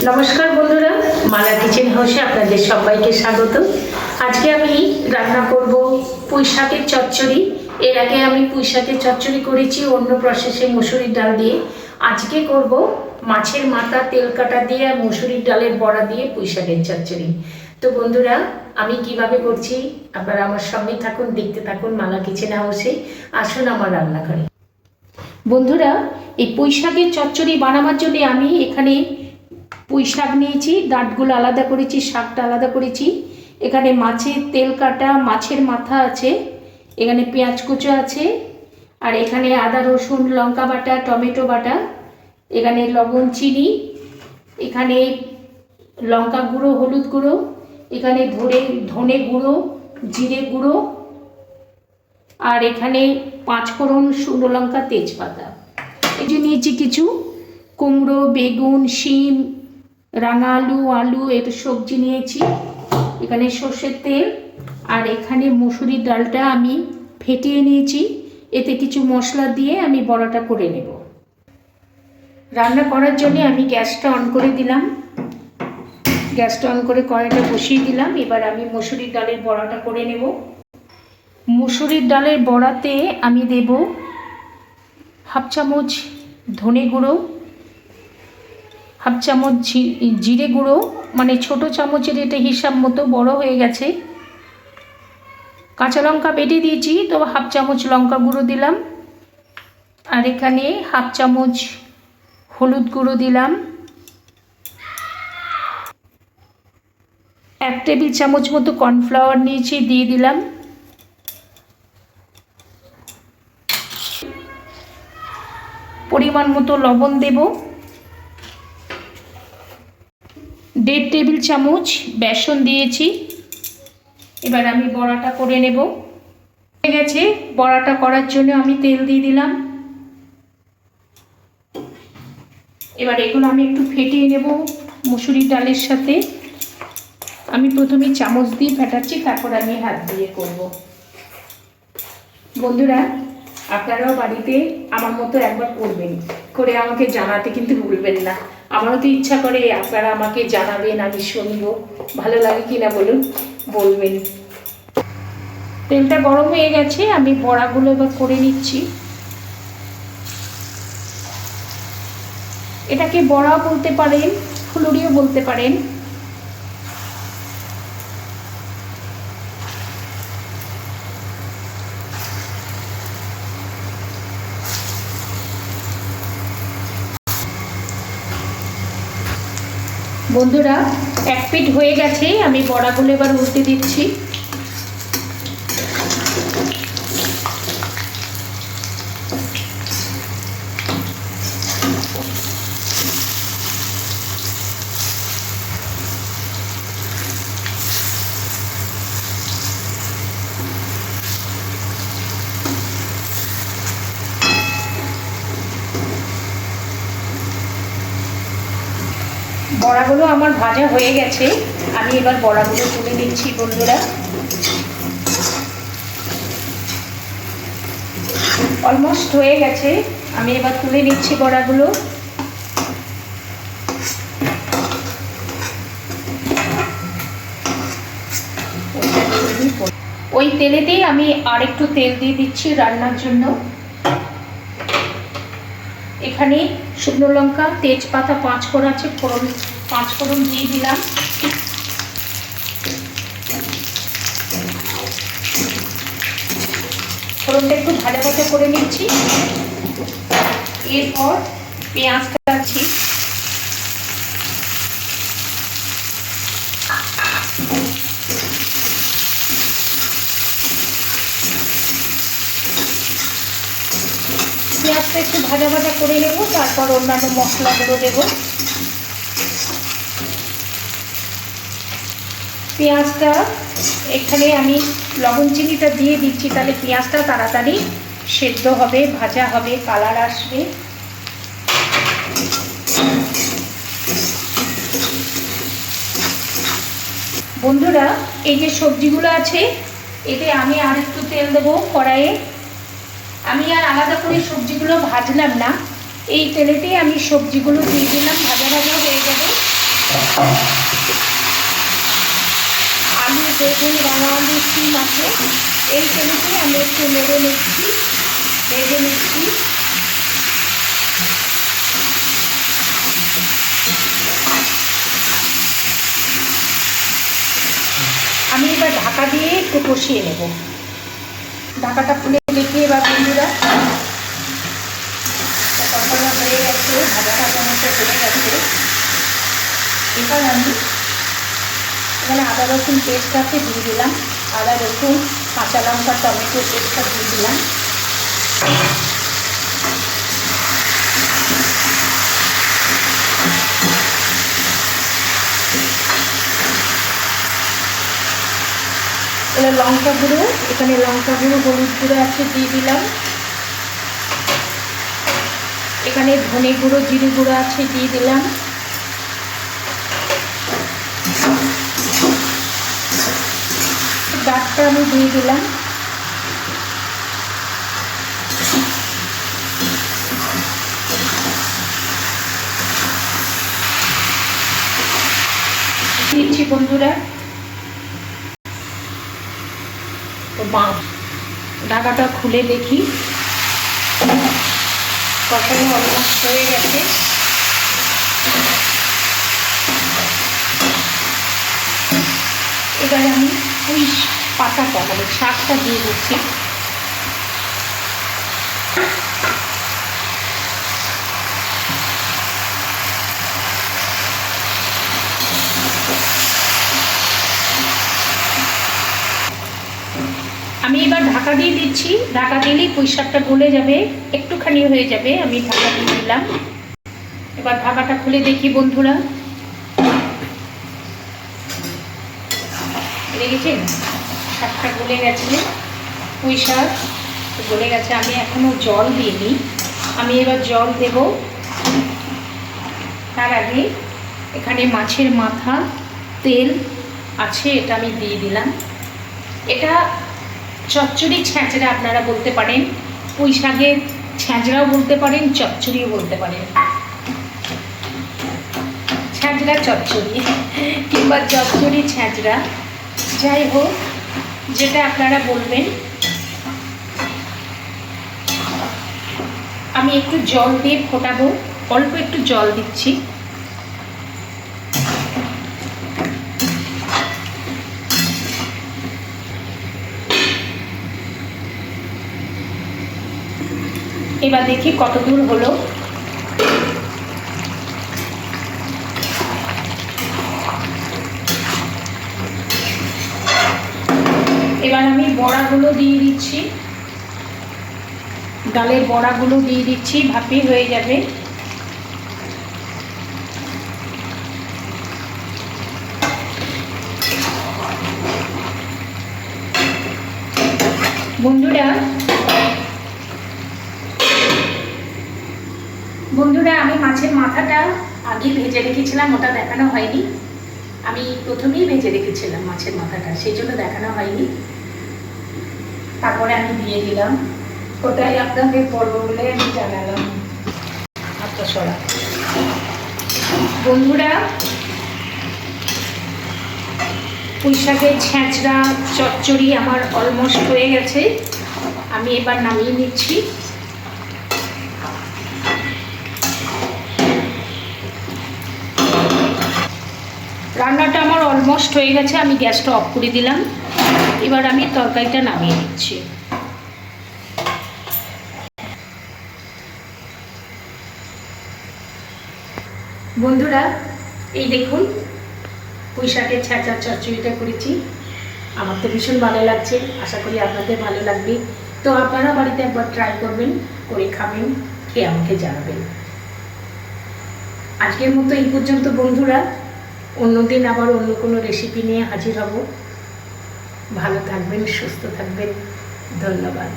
নমস্কার বন্ধুরা, মালা কিচেন হাউসে আপনাদের সবাইকে স্বাগত। আজকে আমি রান্না করব পুঁই শাকের চচ্চড়ি। এর আগে আমি পুঁই শাকের চচ্চড়ি করেছি অন্য প্রসেসে মুসুরির ডাল দিয়ে। আজকে করব মাছের মাথা তেল কাটা দিয়ে আর মুসুরির ডালের বড়া দিয়ে পুঁই শাকের চচ্চড়ি। তো বন্ধুরা, আমি কিভাবে করছি আপনারা আমার সঙ্গে থাকুন, দেখতে থাকুন মালা কিচেন হাউসে। আসুন আমার রান্নাঘরে। বন্ধুরা, এই পুঁই শাকের চচ্চড়ি বানাবার জন্য আমি এখানে পুঁই শাক নিয়েছি, ডাঁটগুলো আলাদা করেছি, শাকটা আলাদা করেছি। এখানে মাছের তেল কাটা মাছের মাথা আছে, এখানে পেঁয়াজ কুচো আছে, আর এখানে আদা রসুন লঙ্কা বাটা, টমেটো বাটা, এখানে লবণ চিনি, এখানে লঙ্কা গুঁড়ো হলুদ গুঁড়ো, এখানে ধনে গুঁড়ো জিরে গুঁড়ো, আর এখানে 5 ফোড়ন শুকনো লঙ্কা তেজপাতা। এই যে নিয়েছি কিছু কুমড়ো, বেগুন, শিম, রাঙা আলু, আলু এর সবজি নিয়েছি। এখানে সর্ষের তেল, আর এখানে মুসুরির ডালটা আমি ফেটিয়ে নিয়েছি। এতে কিছু মশলা দিয়ে আমি বড়াটা করে নেব। রান্না করার জন্য আমি গ্যাসটা অন করে দিলাম। গ্যাসটা অন করে কড়াইটা বসিয়ে দিলাম। এবার আমি মুসুরির ডালের বড়াটা করে নেব। মুসুরির ডালের বড়াতে আমি দেব 1/2 চামচ ধনে গুঁড়ো, 1/2 চামচ জিরে গুঁড়ো, মানে ছোট চামচের এটা হিসাব মতো, বড় হয়ে গেছে। কাঁচা লঙ্কা বেটে দিয়েছি, তো 1/2 চামচ লঙ্কা গুঁড়ো দিলাম। আর এখানে 1/2 চামচ হলুদ গুঁড়ো দিলাম। 1 টেবিল চামচ মতো কর্নফ্লাওয়ার নিয়েছি, দিয়ে দিলাম। পরিমাণ মতো লবণ দেব। 1.5 টেবিল চামচ বেসন দিয়েছি। এবার আমি বড়াটা করে নেব। হয়ে গেছে, বড়াটা করার জন্য আমি তেল দিয়ে দিলাম। এবার এগুলো আমি একটু ফেটিয়ে নেব মুসুরির ডালের সাথে। আমি প্রথমে চামচ দিয়ে ফেটাচ্ছি, তারপর আমি হাত দিয়ে করব। বন্ধুরা, আপনারাও বাড়িতে আমার মতো একবার করবেন, করে আমাকে জানাতে কিন্তু ভুলবেন না। আমারও তো ইচ্ছা করে আপনারা আমাকে জানাবেন, আমি শুনবো ভালো লাগে কিনা বলবেন। তেলটা গরম হয়ে গেছে, আমি বড়াগুলো এবার করে নিচ্ছি। এটাকে বড়াও বলতে পারেন, ফুলুরিও বলতে পারেন। বন্ধুরা, 1 পিঠ হয়ে গেছে, আমি বড়াগুলো এবার উল্টে দিচ্ছি। বড়াগুলো আমার ভাজা হয়ে গেছে, আমি এবার বড়াগুলো তুলে নিচ্ছি। বন্ধুরা, অলমোস্ট হয়ে গেছে, আমি এবার তুলে নিচ্ছি বড়াগুলো। ওই তেলেতেই আমি আর একটু তেল দিয়ে দিচ্ছি রান্নার জন্য। এখানে শুকনো লঙ্কা তেজপাতা 5 ফোড়ন আছে, 5 ফোড়ন দিয়ে দিলাম। ফোড়নটা একটু ভাজা ভাজা করে নিচ্ছি। এরপর পেঁয়াজটা দিচ্ছি। পেঁয়াজটা একটু ভাজা ভাজা করে নেব, তারপর অন্যান্য মশলাগুলো দেব। পেঁয়াজটা এখানে আমি লবণ চিনিটা দিয়ে দিচ্ছি, তাহলে পেঁয়াজটা তাড়াতাড়ি সেদ্ধ হবে, ভাজা হবে, কালার আসবে। বন্ধুরা, এই যে সবজিগুলো আছে, এতে আমি আর একটু তেল দেবো কড়াইয়ে। আমি আর আলাদা করে সবজিগুলো ভাজলাম না, এই তেলেতেই আমি সবজিগুলো দিয়ে দিলাম, ভাজা ভাজা হয়ে যাবে। আলু, বেগুন, রাঙা আলু, সিম আছে, এই তেলেতে আমি একটু নেড়ে নিচ্ছি, ভেজে নিচ্ছি। আমি এবার ঢাকা দিয়ে একটু কষিয়ে নেব। ঢাকাটা খুলে দেখি এবার বন্ধুরা, কষানো হয়ে গেছে, ভাজা ভাজা মতো হয়ে গেছে। এবার আমি এখানে আদা রসুন পেস্ট আছে, দিয়ে দিলাম। আদা রসুন, কাঁচা লঙ্কা, টমেটো পেস্টটা দিয়ে দিলাম। এবার লঙ্কা গুঁড়ো, এখানে লঙ্কা গুঁড়ো, হলুদ গুঁড়ো আছে, দিয়ে দিলাম। এখানে ধনে গুঁড়ো, জিরে গুঁড়ো আছে, দিয়ে দিলাম। ডাকটা আমি দিয়ে দিলাম। দিচ্ছি বন্ধুরা। তো ঢাকাটা খুলে দেখি, কষানো অলমোস্ট হয়ে গেছে। এবারে আমি ওই পাতাটা মানে শাকটা দিয়ে দিচ্ছি। আমি এবার ঢাকা দিয়ে দিচ্ছি। ঢাকা দিলেই পুঁই শাকটা গলে যাবে, একটুখানি হয়ে যাবে। আমি ঢাকা দিয়ে দিলাম। এবার ঢাকাটা খুলে দেখি বন্ধুরা, দেখেছেন শাকটা গলে গেছে, পুঁই শাক গলে গেছে। আমি এখনো জল দিইনি, আমি এবার জল দেব। তার আগে এখানে মাছের মাথা, তেল আছে, এটা আমি দিয়ে দিলাম। এটা চচ্চড়ি ছ্যাঁচড়া আপনারা বলতে পারেন, পুঁই শাকের ছ্যাঁচড়াও বলতে পারেন, চচ্চড়িও বলতে পারেন। ছ্যাঁচড়া চচ্চড়ি কিংবা চচ্চড়ি ছ্যাঁচড়া, যাই হোক যেটা আপনারা বলবেন। আমি একটু জল দিয়ে ফোটাবো, অল্প একটু জল দিচ্ছি। এবার দেখি কত দূর হলো। এবার আমি বড়াগুলো দিয়ে দিচ্ছি, ডালের বড়াগুলো দিয়ে দিচ্ছি, ভাপে হয়ে যাবে। বন্ধুরা আমি মাছের মাথাটা আগে ভেজে রেখেছিলাম, ওটা দেখানো হয়নি। আমি প্রথমেই ভেজে রেখেছিলাম মাছের মাথাটা, সেই জন্য দেখানো হয়নি। তারপরে আমি দিয়ে দিলাম, ওটাই আপনাদের বলবো বলে আমি জানালাম। আচ্ছা সরা বন্ধুরা, পুঁই শাকের ছ্যাঁচড়া চচ্চড়ি আমার অলমোস্ট হয়ে গেছে। আমি এবার নামিয়ে নিচ্ছি। রান্নাটা আমার অলমোস্ট হয়ে গেছে, আমি গ্যাসটা অফ করে দিলাম। এবার আমি তরকারিটা নামিয়ে নিচ্ছি। বন্ধুরা এই দেখুন পুঁই শাকের ছ্যাঁচা চচ্চড়িটা করেছি, আমার তো ভীষণ ভালো লাগছে, আশা করি আপনাদের ভালো লাগবে। তো আপনারা বাড়িতে একবার ট্রাই করবেন, করে খাবেন, খেয়ে আমাকে জানাবেন। আজকের মতো এই পর্যন্ত বন্ধুরা, অন্যদিন আবার অন্য কোনো রেসিপি নিয়ে হাজির হব। ভালো থাকবেন, সুস্থ থাকবেন, ধন্যবাদ।